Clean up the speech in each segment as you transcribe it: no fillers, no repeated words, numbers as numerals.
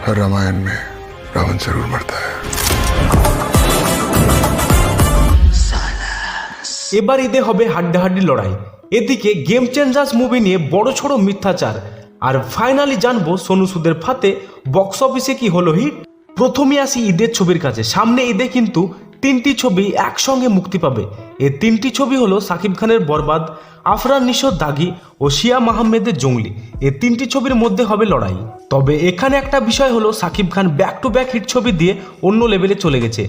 हर रामायण में रावण जरूर मरता है। এবার ঈদে হবে হাড্ডাহাড্ডি লড়াই। এদিকে গেম চেঞ্জার্স মুভি নিয়ে বড় ছোড় মিথ্যাচার, আর ফাইনালি জানবো সোনু সুদের ফাতে বক্স অফিসে কি হলো হিট। প্রথমে আসি ঈদের ছবির কাছে। সামনে ঈদে কিন্তু তিনটি ছবি একসঙ্গে মুক্তি পাবে। এই তিনটি ছবি হলো সাকিব খানের বরবাদ, আফরান নিশোর দাগি ও শিয়াম আহমেদের জঙ্গলি। এই তিনটি ছবির মধ্যে হবে লড়াই। তবে এখানে একটা বিষয় হলো Shakib Khan back to back hit ছবি দিয়ে অন্য লেভেলে চলে গেছে,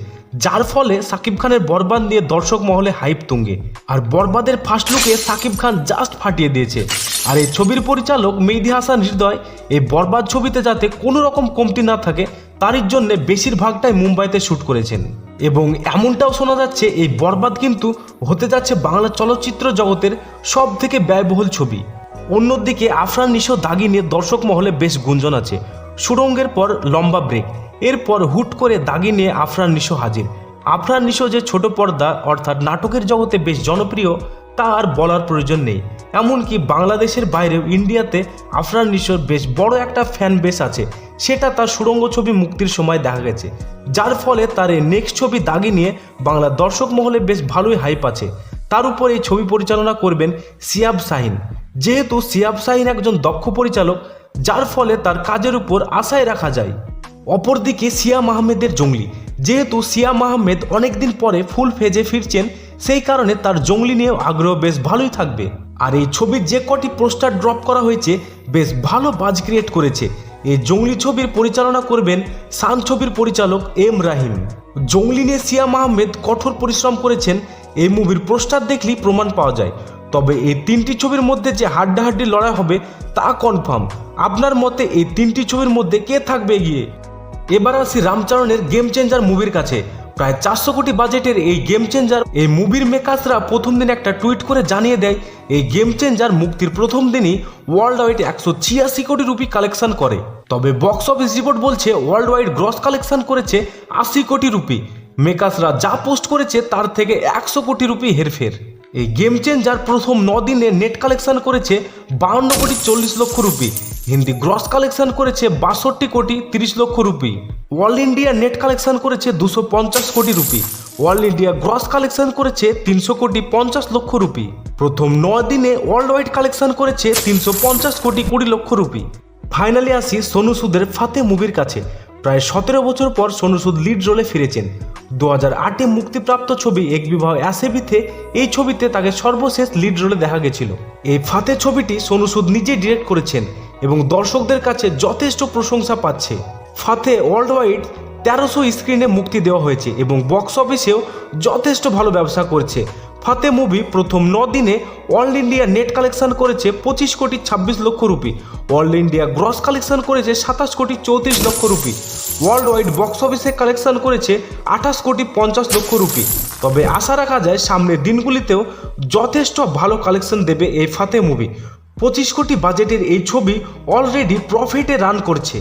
যার ফলে সাকিব খানের বরবাদ নিয়ে দর্শক মহলে হাইপ তুঙ্গে। আর বরবাদের ফার্স্ট লুকে সাকিব খান জাস্ট ফাটিয়ে দিয়েছে। আর এই ছবির পরিচালক মেহেদী হাসান হৃদয় এই বরবাদ ছবিতে যাতে কোনো রকম কমতি না থাকে তারই জন্য বেশিরভাগটাই মুম্বাইতে শ্যুট করেছেন। এবং এমনটাও শোনা যাচ্ছে এই বরবাদ কিন্তু হতে যাচ্ছে বাংলা চলচ্চিত্র জগতের সব থেকে ব্যয়বহুল ছবি। অন্যদিকে আফরান নিশো দাগি নিয়ে দর্শক মহলে বেশ গুঞ্জন আছে। সুড়ঙ্গের পর লম্বা ব্রেক, এরপর হুট করে দাগি নিয়ে আফরান নিশো হাজির। আফরান নিশো যে ছোট পর্দা অর্থাৎ নাটকের জগতে বেশ জনপ্রিয় তা আর বলার প্রয়োজন নেই। এমনকি বাংলাদেশের বাইরেও ইন্ডিয়াতে আফরান নিশোর বেশ বড় একটা ফ্যান বেস আছে, সেটা তার সুড়ঙ্গ ছবি মুক্তির সময় দেখা গেছে। যার ফলে তার এই নেক্সট ছবি দাগি নিয়ে বাংলা দর্শক মহলে বেশ ভালোই হাইপ আছে। তার উপর এই ছবি পরিচালনা করবেন সিয়াব শাহিন। যেহেতু সিয়াব শাহিন একজন দক্ষ পরিচালক, যার ফলে তার কাজের উপর আশায় রাখা যায়। অপরদিকে শিয়াম আহমেদের জঙ্গলি, যেহেতু শিয়াম আহমেদ অনেকদিন পরে ফুল ফেজে ফিরছেন, সেই কারণে তার জঙ্গলি নিয়েও আগ্রহ বেশ ভালোই থাকবে। আর এই ছবির যে কটি পোস্টার ড্রপ করা হয়েছে বেশ ভালো বাজ ক্রিয়েট করেছে। এই জঙ্গলি ছবির পরিচালনা করবেন সান ছবির পরিচালক এম রাহিম। জঙ্গলি নিয়ে শিয়াম আহমেদ কঠোর পরিশ্রম করেছেন, এই মুভির পোস্টার দেখলেই প্রমাণ পাওয়া যায়। তবে এই তিনটি ছবির মধ্যে যে হাড্ডাহাড্ডি লড়াই হবে তা কনফার্ম। আপনার মতে এই তিনটি ছবির মধ্যে কে থাকবে এগিয়ে? এবার আসি রামচরণের গেম চেঞ্জার মুভির কাছে। প্রায় 400 কোটি বাজেটের এই গেম চেঞ্জার এই মুভির মেকার্সরা প্রথম দিন একটা টুইট করে জানিয়ে দেয় এই গেম চেঞ্জার মুক্তির প্রথম দিনই ওয়ার্ল্ড ওয়াইড 186 কোটি রুপি কালেকশন করে। তবে বক্স অফিস রিপোর্ট বলছে ওয়ার্ল্ড ওয়াইড গ্রস কালেকশন করেছে 80 কোটি রুপি। মেকার্সরা যা পোস্ট করেছে তার থেকে 100 কোটি রুপি হেরফের। এই গেম চেঞ্জার প্রথম 9 দিনে নেট কালেকশন করেছে 52 কোটি 40 লক্ষ রুপি। হিন্দি গ্রস কালেকশন করেছে 62 কোটি 30 লক্ষ rupee. All India net collection করেছে 250 কোটি rupee. All India gross collection করেছে 300 কোটি 50 লক্ষ রুপি। প্রথম 9 দিনে ওয়ার্ল্ড ওয়াইড কালেকশন করেছে 350 কোটি 20 লক্ষ রুপি। ফাইনালি আসি সোনু সুদের ফাতে মুভির কাছে। প্রায় 17 বছর পর সোনু সুদ লিড রোলে ফিরেছেন। 2008-এ মুক্তিপ্রাপ্ত ছবি এক বিবাহ অ্যাসেবিতে এই ছবিতে তাকে সর্বশেষ লিড রোলে দেখা গেছিল। এই ফাতে ছবিটি সোনু সুদ নিজেই ডিরেক্ট করেছেন এবং দর্শকদের কাছে যথেষ্ট প্রশংসা পাচ্ছে। ফাতে ওয়ার্ল্ড ওয়াইড 1300 স্ক্রিনে মুক্তি দেওয়া হয়েছে এবং বক্স অফিসেও যথেষ্ট ভালো ব্যবসা করছে। ফাতে মুভি প্রথম 9 দিনে অল ইন্ডিয়া নেট কালেকশন করেছে 25 কোটি 26 লক্ষ rupee. All India gross collection করেছে 27 কোটি 34 লক্ষ রুপি। ওয়ার্ল্ড ওয়াইড বক্স অফিসে কালেকশন করেছে 28 কোটি 50 লক্ষ রুপি। তবে আশা রাখা যায় সামনের দিনগুলিতেও যথেষ্ট ভালো কালেকশন দেবে এই ফাতে মুভি। 25 কোটি বাজেটের এই ছবি অলরেডি প্রফিটে রান করছে।